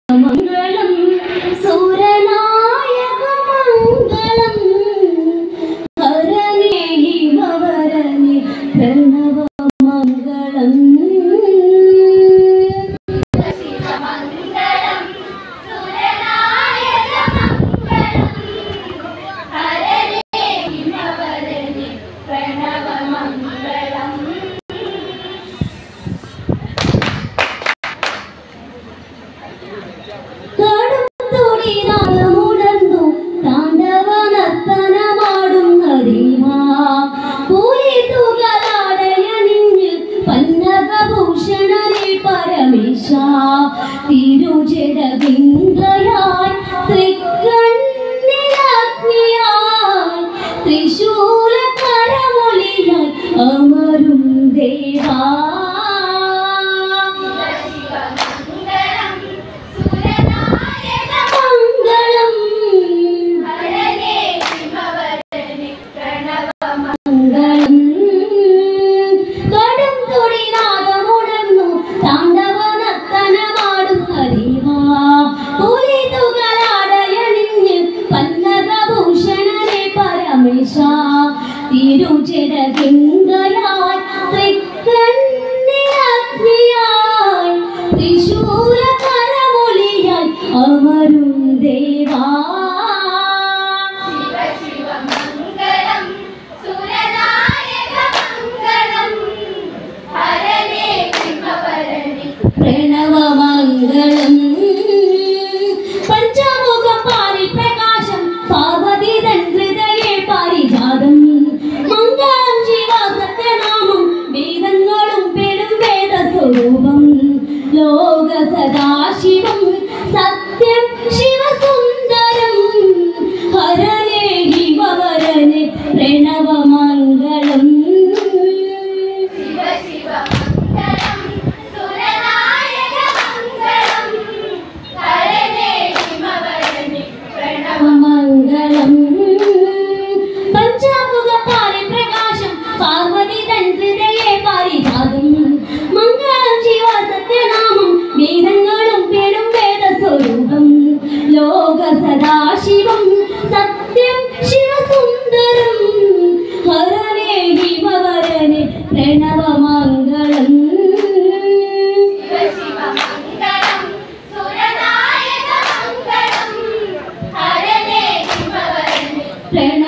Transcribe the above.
മംഗളം സൂരനായക മംഗളം ഹരനേ ഹിമവരനേ പ്രണവ മംഗളം തിരുജടവിംഗയായി തൃക്കണ്ണിലഗ്നിയായി ത്രിശൂലകരമൊലിയായി അമരും ദേവാ തിരുജടവിംഗയായി തൃക്കണ്ണിലഗ്നിയായി ത്രിശൂലകരമൊലിയായി അമരും ദേവാ പ്രണവമംഗളം പഞ്ചമുഖ പാരിപ്രകാശം പാർവതി തൻ ഹൃദയേ പാരിജാതം മംഗളം ശിവ സത്യനാമം വേദങ്ങളും പെരും വേദസ്വരൂപം ലോക സദാശിവം സത്യം ശിവസുന്ദരം ഹരനേ ഹിമവരനേ പ്രണവമംഗളം മംഗളം പഞ്ചമുഖ പാരിപ്രകാശം പാർവതി തൻ ഹൃദയേ പാരിജാതം മംഗളം ശിവ സത്യനാമം വേദങ്ങളും പെരും വേദസ്വരൂപം ലോക സദാശിവം സത്യം ശിവസുന്ദരം ഹരനേ ഹിമവരനേ പ്രണവമംഗളം പ്രണവമംഗളം